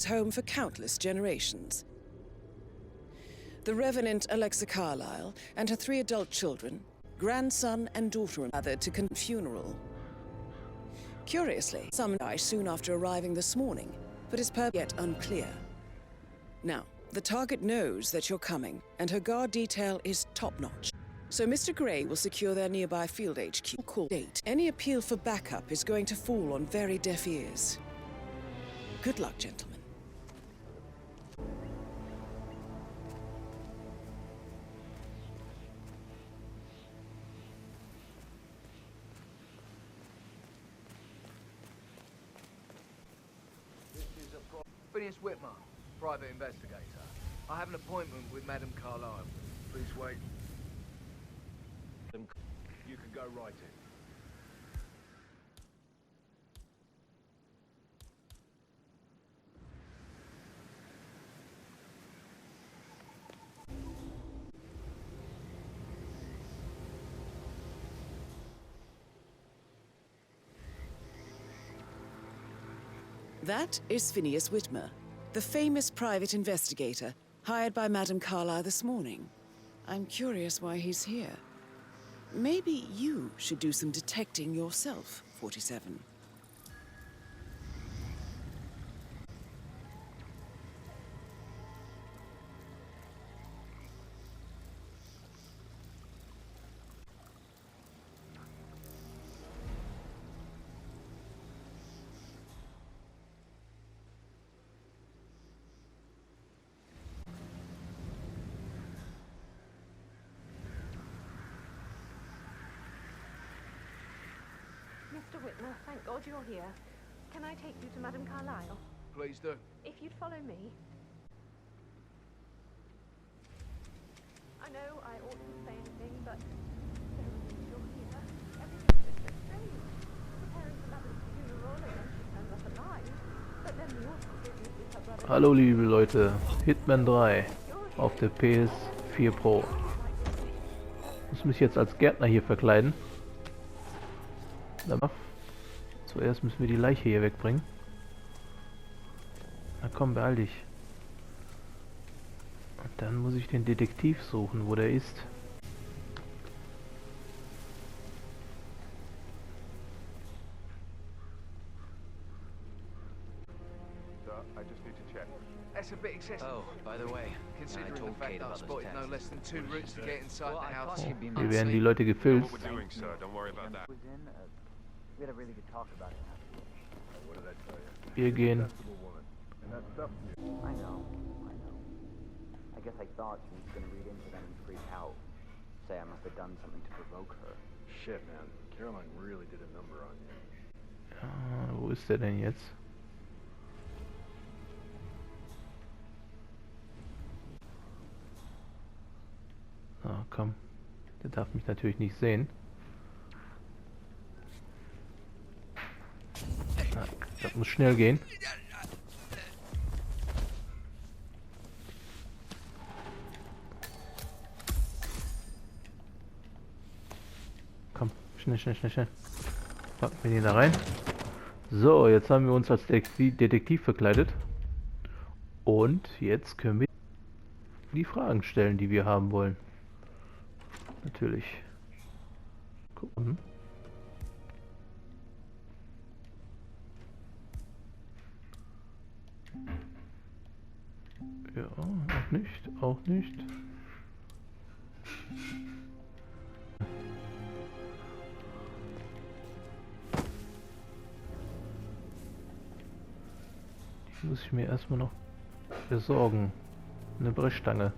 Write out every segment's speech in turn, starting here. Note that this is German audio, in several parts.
home for countless generations. The Revenant Alexa Carlisle and her 3 adult children, grandson and daughter, gathered to conduct a funeral. Curiously, some died soon after arriving this morning, but is yet unclear. Now, the target knows that you're coming, and her guard detail is top-notch. So Mr. Gray will secure their nearby field HQ. Call date. Any appeal for backup is going to fall on very deaf ears. Good luck, gentlemen. Phineas HITMAN, private investigator. I have an appointment with Madame Carlisle. Please wait. You can go right in. That is Phineas HITMAN, the famous private investigator hired by Madame Carlisle this morning. I'm curious why he's here. Maybe you should do some detecting yourself, 47. Mr. HITMAN, thank God you're here. Can I take you to Madame Carlisle? Please do. If you'd follow me. I know I oughtn't say anything, but you're here. Everything's just so strange. Preparing for Madame's funeral, and then she turns up alive. But then the awful business with her brother. Hallo liebe Leute, Hitman 3 auf der PS4 Pro. Ich muss mich jetzt als Gärtner hier verkleiden. Zuerst müssen wir die Leiche hier wegbringen. Na komm, beeil dich. Und dann muss ich den Detektiv suchen, wo der ist. That's a bit excessive. Oh, by the way, Considering the fact that I've spotted no less than 2 routes to get inside the house. Hier werden die Leute gefilzt. We had a really good talk about it. What did I tell you? Wir gehen. I know. I guess I thought she was gonna read into them and freak out. Say I must have done something to provoke her. Shit, man. Caroline really did a number on you. Ja, wo ist der denn jetzt? Ah, komm. Der darf mich natürlich nicht sehen. Das muss schnell gehen. Komm, schnell. Packen wir den da rein. So, jetzt haben wir uns als Detektiv verkleidet. Und jetzt können wir die Fragen stellen, die wir haben wollen. Natürlich. Gucken. Ja, auch nicht. Die muss ich mir erstmal noch besorgen. Eine Brechstange.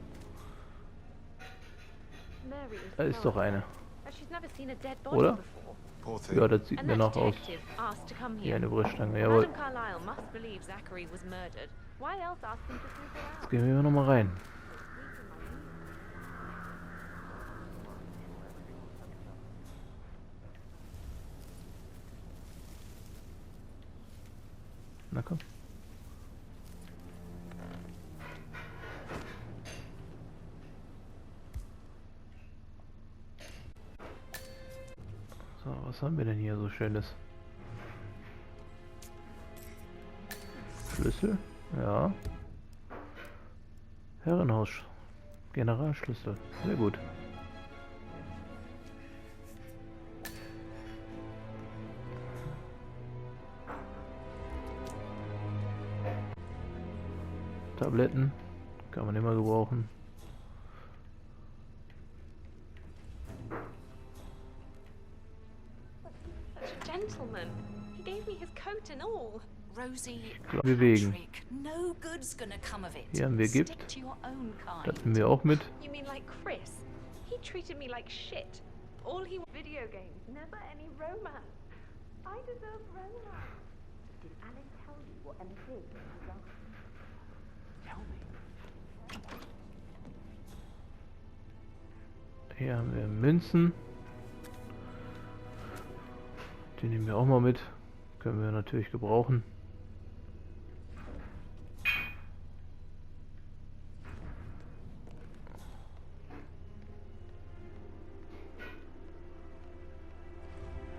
Da ist doch eine. Oder? Ja, das sieht mir noch aus wie eine Brechstange. Jawohl. Jetzt gehen wir noch mal rein. Na komm. So, was haben wir denn hier so Schönes? Schlüssel? Ja. Herrenhaus. Generalschlüssel. Sehr gut. Tabletten. Kann man immer gebrauchen. Such a gentleman. He gave me his coat and all. Rosie, Bewegen. Patrick, no good's gonna come of it. Hier haben wir Stick Gift. to your own kind. Das nehmen wir auch mit. You mean like Chris? He treated me like shit. All he video games, never any romance. I deserve romance. Did Alex tell you what MP was after? Tell me. Hier haben wir Münzen. Die nehmen wir auch mal mit. Können wir natürlich gebrauchen.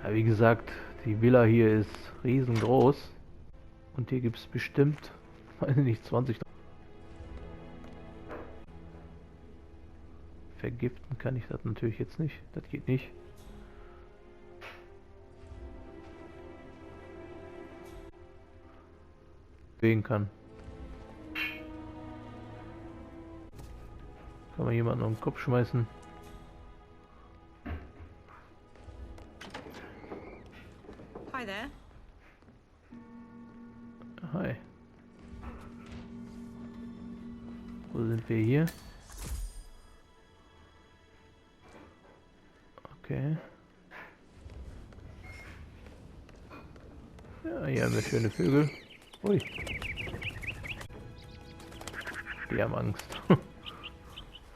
Ja, wie gesagt, die Villa hier ist riesengroß. Und hier gibt es bestimmt, weiß nicht, 20. Vergiften kann ich das natürlich jetzt nicht. Das geht nicht. Bewegen kann. Kann man jemanden um den Kopf schmeißen. Hi there. Hi. Wo sind wir hier? Okay. Ja, hier haben wir schöne Vögel. Ui. Die haben Angst.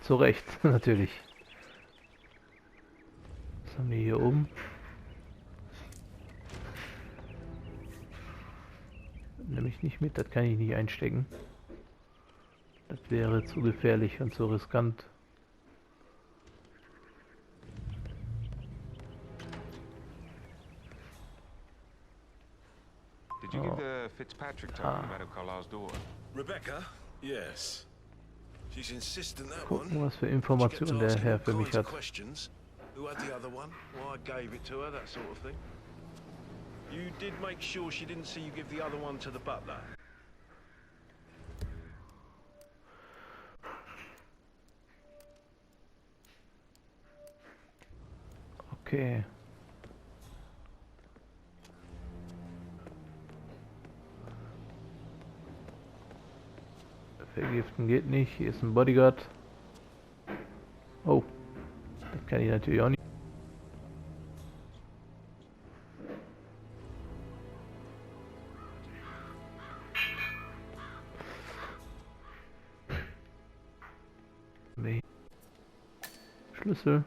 Zu Recht, natürlich. Was haben wir hier oben? Nehme ich nicht mit, das kann ich nicht einstecken. Das wäre zu gefährlich und zu riskant. Did you give the Fitzpatrick token to Madame Carlisle's daughter? Rebecca? Yes. She's insistent that Gucken, one. was für Informationen der Herr für mich hat. Questions. Who had the other one? Why I gave it to her, that sort of thing. You did make sure she didn't see you give the other one to the butler. Okay. Vergiften geht nicht. Hier ist ein Bodyguard. Oh. Das kann ich natürlich auch nicht. Schlüssel.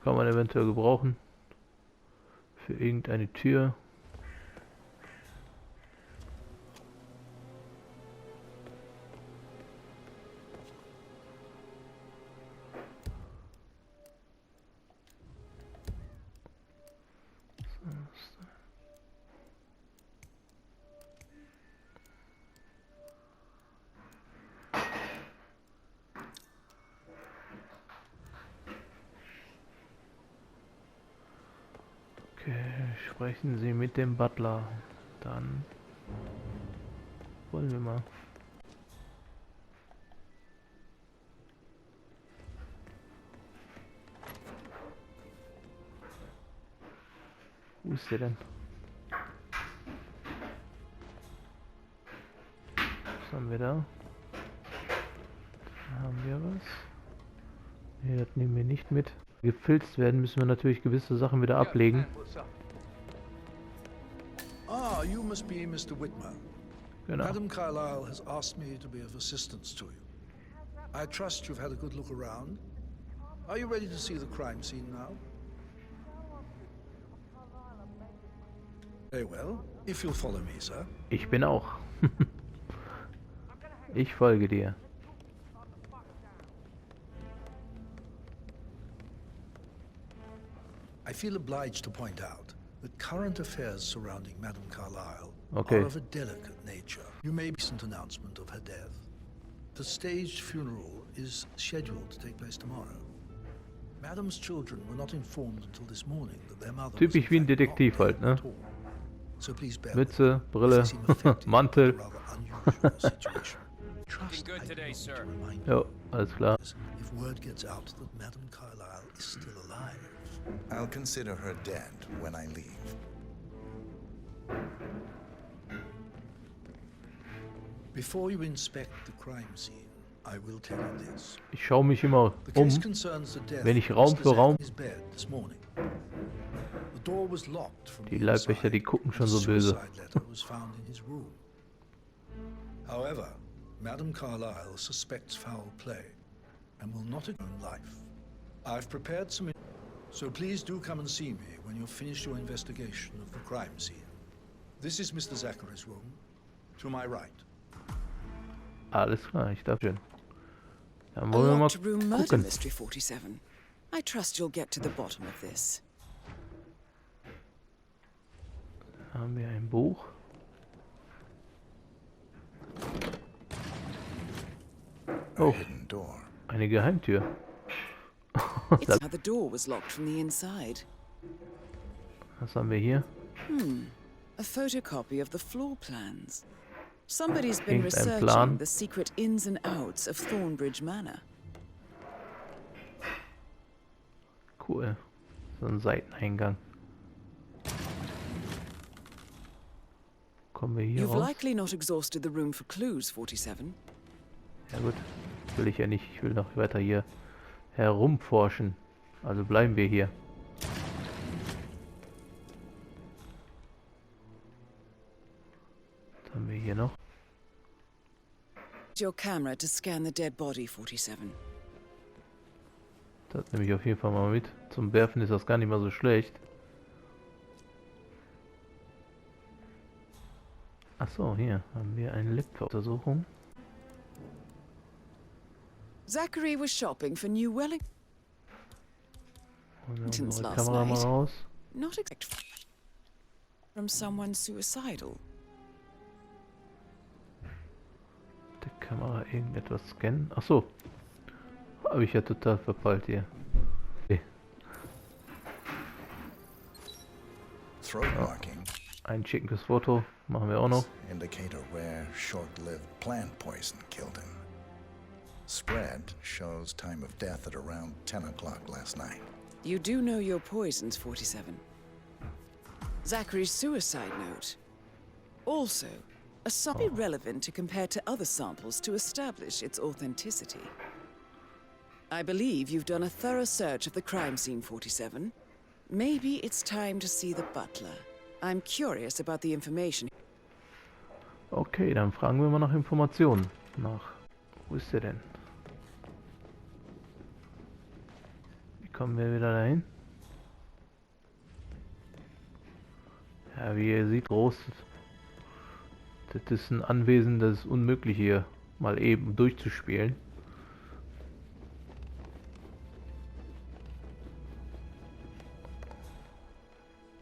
Kann man eventuell gebrauchen. Für irgendeine Tür. Okay, sprechen Sie mit dem Butler. Dann wollen wir mal. Wo ist der denn? Was haben wir da? Da haben wir was. Ne, das nehmen wir nicht mit. Gefilzt werden, müssen wir natürlich gewisse Sachen wieder ablegen. Ah, you must be Mr. Whitman. Genau. Madam Carlisle has asked me to be of assistance to you. I trust you've had a good look around. Are you ready to see the crime scene now? Very well. If you'll follow me, sir. Ich bin auch. Ich folge dir. I feel obliged to point out The current affairs surrounding Madame Carlisle Okay. are of a delicate nature. You may be recent announcement of her death. The staged funeral is scheduled to take place tomorrow. Madame's children were not informed until this morning that their mother was Typisch wie ein in fact Detektiv not halt, there ne? at all. So please bear Mütze, with me, Brille, as they seem affected by Mantel. a rather unusual situation. Trust good I today, belong sir. to remind Jo, you alles klar. if word gets out that Madame Carlisle is still alive. I'll consider her dead when I leave. Before you inspect the crime scene, I will tell you this. Ich schaue mich immer The um, case concerns the death wenn ich of Raum Mr. für Raum... Zach's bed this morning. The door was locked from Die the Leibwächter, inside, die gucken schon and a so böse. suicide letter was found in his room. However, Madame Carlisle suspects foul play and will not own life. I've prepared some... So please do come and see me when you've finished your investigation of the crime scene. This is Mr. Zachary's room. To my right. Alles klar, ich darf schön. Dann A wollen wir mal locked room murder gucken. mystery 47. I trust you'll get to the bottom of this. Da haben wir ein Buch. Oh, Hidden door. eine Geheimtür. It's how the door was locked from the inside. Was haben wir hier? A photocopy of the floor plans. Somebody's been Klingt ein researching Plan. the secret ins and outs of Thornbridge Manor. Cool. So ein Seiteneingang. Kommen wir hier You've raus? likely not exhausted the room for clues, 47. Ja gut, will ich ja nicht. Ich will noch weiter hier herumforschen. Also bleiben wir hier. Was haben wir hier noch? Your camera to scan the dead body, 47. Das nehme ich auf jeden Fall mal mit. Zum Werfen ist das gar nicht mal so schlecht. Achso, hier haben wir eine Laptop-Untersuchung. Zachary was shopping for New Wellington. Holen wir Wellingtons unsere last Kamera mal night. raus. Not exact from someone suicidal. Der Kamera irgendetwas scannen. Achso. Habe ich ja total verpeilt hier. Okay. Throat marking. Ein schickes Foto machen wir auch noch. Indicate a rare, short-lived plant poison killed him. Spread shows time of death at around 10 o'clock last night. You do know your poisons, 47. Zachary's suicide note. Also, a sample relevant to compare to other samples to establish its authenticity. I believe you've done a thorough search of the crime scene, 47. Maybe it's time to see the butler. I'm curious about the information. Okay, dann fragen wir mal nach Informationen. Wo ist der denn? Wie kommen wir wieder dahin? Ja, wie ihr seht, groß. Das ist ein Anwesen, das ist unmöglich hier mal eben durchzuspielen.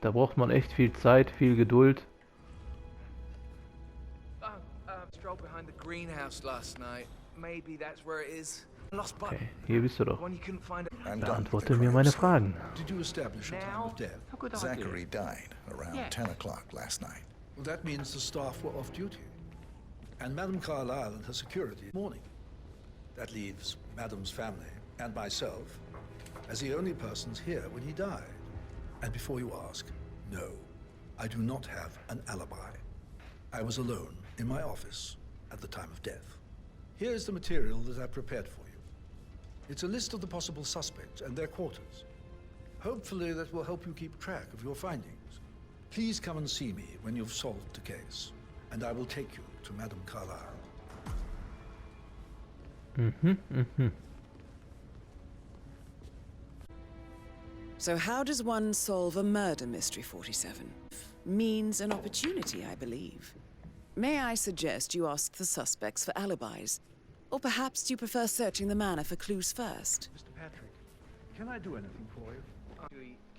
Da braucht man echt viel Zeit, viel Geduld. Strolled behind the greenhouse last night. Maybe that's where it is. Lost button. Okay, hier bist du doch. One you couldn't find. I'm done with Beantworte the mir crime meine scene. Fragen. Did you establish a time of death? How could I Zachary died around 10 o'clock last night. Well, that means the staff were off duty. And Madame Carlisle and her security morning. That leaves Madame's family and myself as the only persons here when he died. And before you ask, no, I do not have an alibi. I was alone in my office at the time of death. Here is the material that I prepared for you. It's a list of the possible suspects and their quarters. Hopefully that will help you keep track of your findings. Please come and see me when you've solved the case, and I will take you to Madame Carlisle. So how does one solve a murder mystery, 47? Means an opportunity, I believe. May I suggest you ask the suspects for alibis? Or perhaps do you prefer searching the manor for clues first? Mr. Patrick, can I do anything for you?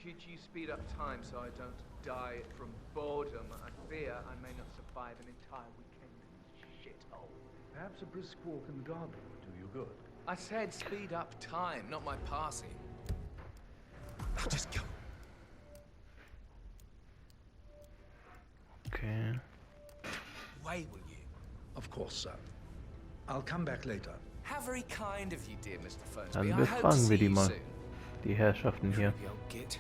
Could you speed up time so I don't die from boredom, I fear I may not survive an entire weekend in this shithole. Perhaps a brisk walk in the garden would do you good. I said speed up time, not my passing. Now just go. Okay. Way will you? Of course, sir. I'll come back later. How very kind of you, dear Mr. Fernsby. Dann I hope to befragen wir see die you mal. soon. Die Herrschaften hier. Creepy old git.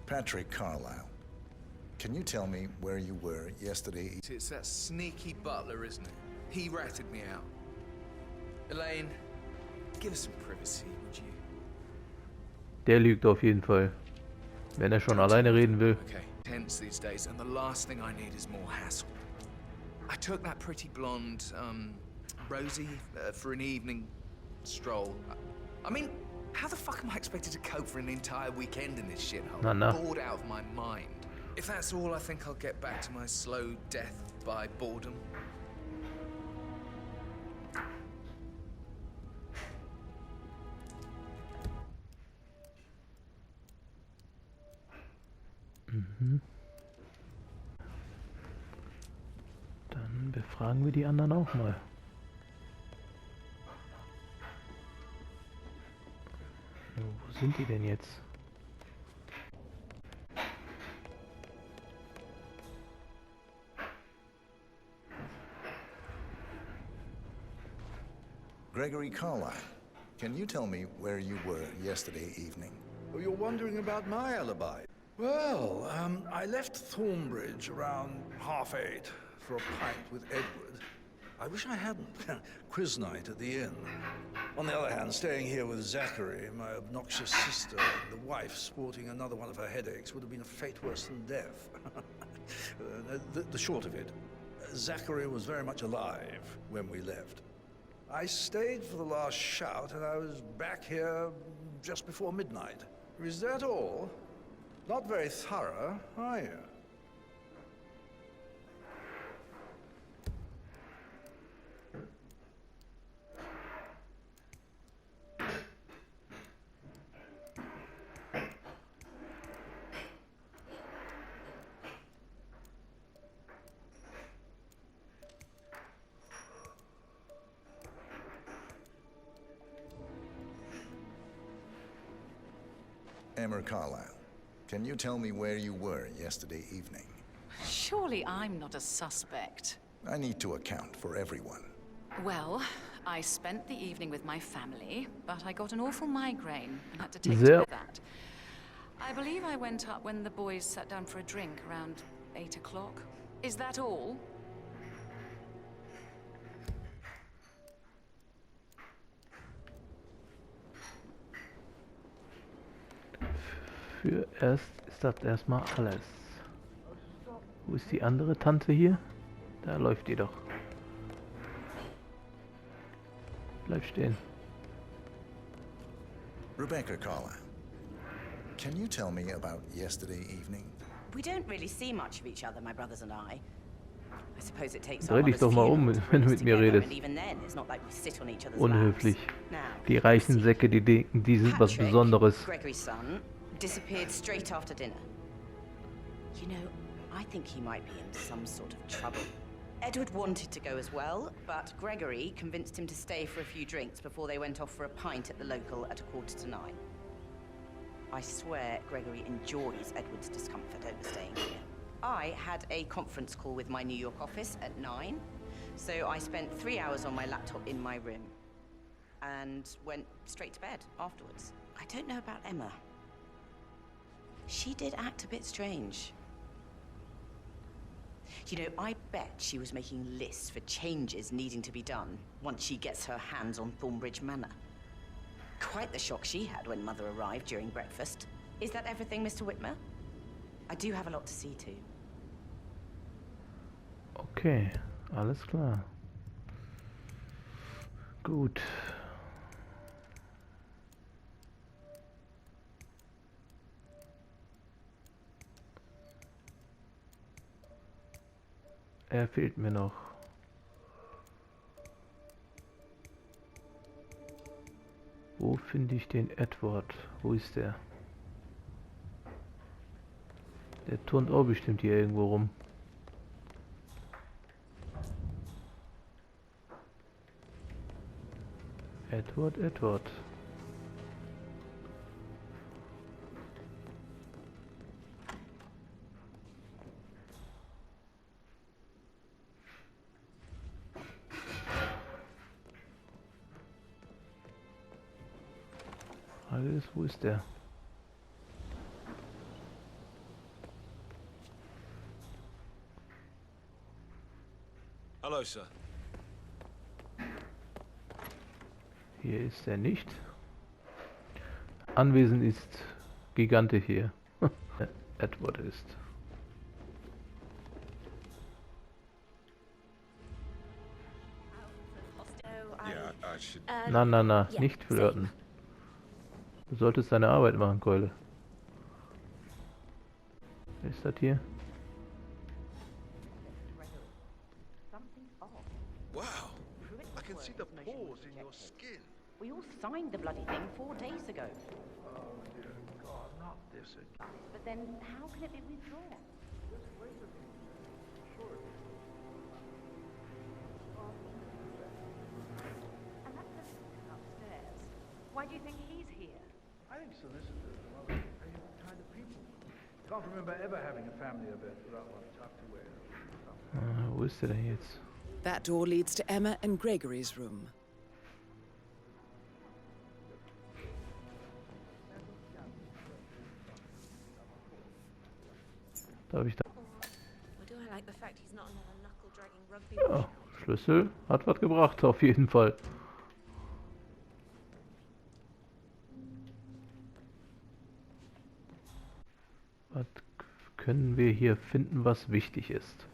Patrick Carlisle, can you tell me where you were yesterday? It's that sneaky butler, isn't it? He ratted me out. Elaine, give us some privacy, would you? Der lügt auf jeden Fall. Wenn er schon alleine reden will. Okay, tense these days, and the last thing I need is more hassle. I took that pretty blonde, Rosie, for an evening stroll. I mean, how the fuck am I expected to cope for an entire weekend in this shithole? Na. Bored out of my mind. If that's all, I think I'll get back to my slow death by boredom. Dann befragen wir die anderen auch mal. So, wo sind die denn jetzt? Gregory Carlisle, can you tell me where you were yesterday evening? Oh, you're wondering about my alibi? Well, I left Thornbridge around 8:30 for a pint with Edward. I wish I hadn't. Quiz night at the inn. On the other hand, staying here with Zachary, my obnoxious sister, and the wife sporting another one of her headaches would have been a fate worse than death. The short of it, Zachary was very much alive when we left. I stayed for the last shout, and I was back here just before midnight. Is that all? Not very thorough, are you? Emmer Carlisle, can you tell me where you were yesterday evening? Surely I'm not a suspect. I need to account for everyone. Well, I spent the evening with my family, but I got an awful migraine and had to take Sehr- to that. I believe I went up when the boys sat down for a drink around 8 o'clock. Is that all? Für erst ist das erstmal alles. Wo ist die andere Tante hier? Da läuft die doch. Bleib stehen. Rebecca Carlisle, can you tell me about yesterday evening? We don't really see much of each other, my brothers and I. I suppose it takes Dreh dich doch mal um, wenn du mit mir redest. and even then, it's not like we sit on each other's Unhöflich. laps. Now, Die reichen Säcke, die denken, die sind was Patrick, Besonderes. Gregory's son, disappeared straight after dinner. You know, I think he might be in some sort of trouble. Edward wanted to go as well, but Gregory convinced him to stay for a few drinks before they went off for a pint at the local at 8:45. I swear Gregory enjoys Edward's discomfort over staying here. I had a conference call with my New York office at 9, so I spent 3 hours on my laptop in my room and went straight to bed afterwards. I don't know about Emma. She did act a bit strange. You know, I bet she was making lists for changes needing to be done once she gets her hands on Thornbridge Manor. Quite the shock she had when Mother arrived during breakfast. Is that everything, Mr. Whitmer? I do have a lot to see to. Okay, alles klar. Gut. Er fehlt mir noch. Wo finde ich den Edward? Wo ist der? Der turnt auch bestimmt hier irgendwo rum. Edward. Frage ist, wo ist der? Hello, sir. Hier ist er nicht. Anwesend ist Gigante hier. Edward ist. Na, nicht flirten. Du solltest deine Arbeit machen, Keule. Wer ist das hier? Wow, I can see the pores in your skin. We all signed the bloody thing 4 days ago. Oh, dear God, not this again. But then, how can it be withdrawn? Just wait a minute. Sure it is. And that solicitor upstairs. Why do you think he's here? I think solicitors are one of the favorite kind of people. Can't remember ever having a family event without one tucked away. Wo ist der denn jetzt? That door leads to Emma and Gregory's room. Darf ich da? Or do I like the fact he's not another knuckle-dragging rugby Ja, Schlüssel hat was gebracht, auf jeden Fall. Was können wir hier finden, was wichtig ist?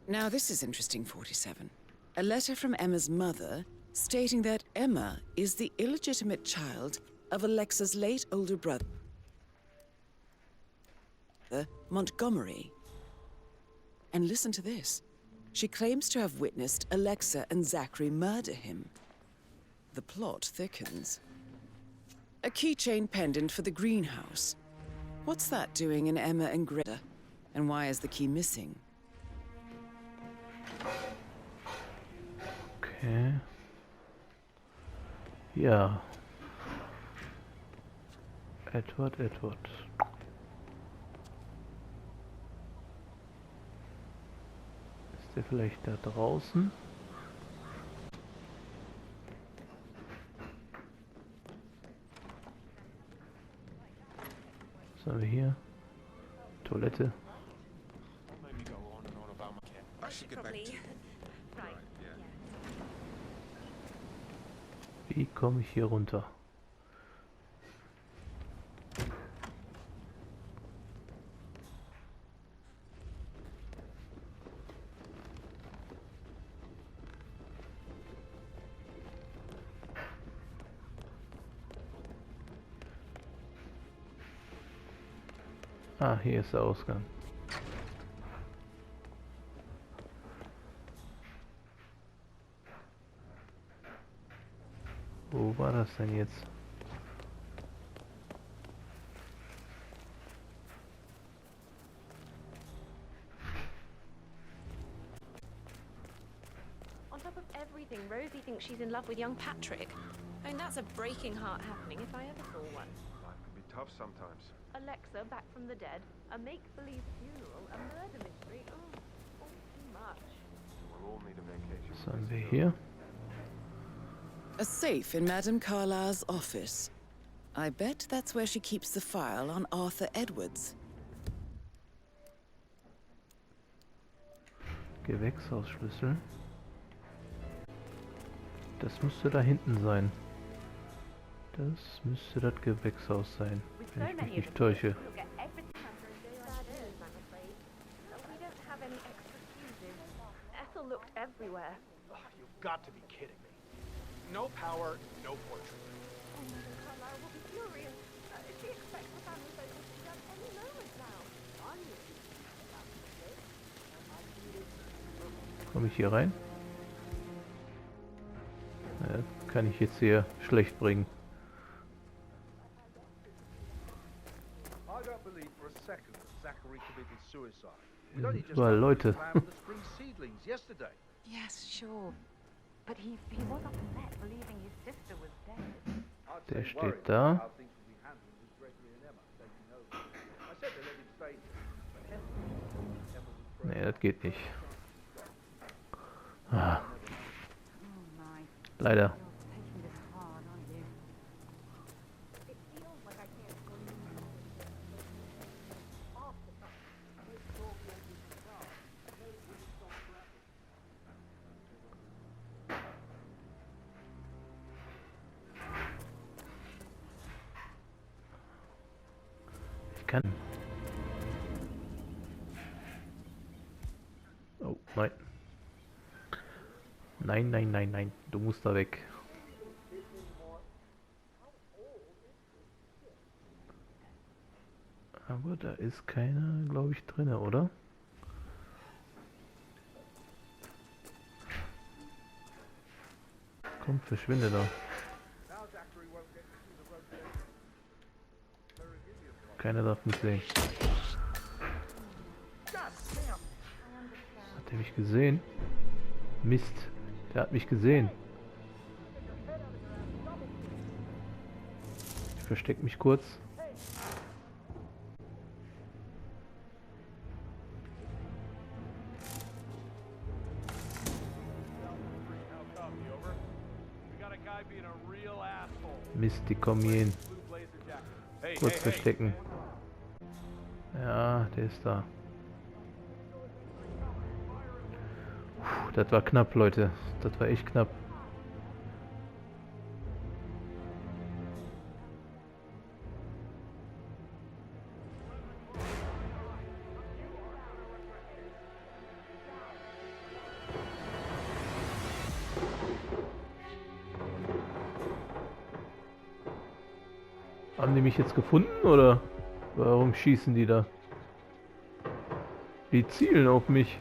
Now this is interesting, 47. A letter from Emma's mother stating that Emma is the illegitimate child of Alexa's late older brother, Montgomery. And listen to this. She claims to have witnessed Alexa and Zachary murder him. The plot thickens. A keychain pendant for the greenhouse. What's that doing in Emma and Greta? And why is the key missing? Okay. Ja. Edward. Ist der vielleicht da draußen? Was haben wir hier? Toilette. Wie komme ich hier runter? Ah, hier ist der Ausgang. Wo war das denn jetzt? On top of everything, Rosie thinks she's in love with young Patrick. I mean, that's a breaking heart happening if I ever saw one. Life can be tough sometimes. Alexa back from the dead, a make-believe funeral, a murder mystery. Oh, too much. We'll all need a vacation. Was haben wir hier? A safe in Madame Carlisle's office. I bet that's where she keeps the file on Arthur Edwards. Gewächshausschlüssel. Das müsste da hinten sein. Das müsste das Gewächshaus sein, wenn ich mich nicht täusche. Ethel looked everywhere. Oh, you've got to be kidding me. No power, no portrait. Oh, Mr. Carlisle will be furious. She expects the family photos to be done any moment now. Komme ich hier rein? Ja, kann ich jetzt hier schlecht bringen. I don't believe for a second that Zachary could suicide. Hier sind überall Leute. Yes, sure. But he was upset believing his sister was dead. Der steht da. Nee, das geht nicht. Ah. Leider. Ich kann. Oh, nein. Nein, nein, nein, nein. Du musst da weg. Aber da ist keiner, glaube ich, drin, oder? Komm, verschwinde da. Keiner darf mich sehen. Hat er mich gesehen? Mist, der hat mich gesehen. Ich verstecke mich kurz. Mist, die kommen hier hin. Kurz verstecken. Ja, der ist da. Puh, das war knapp, Leute. Das war echt knapp. Haben die mich jetzt gefunden oder warum schießen die da? Die zielen auf mich.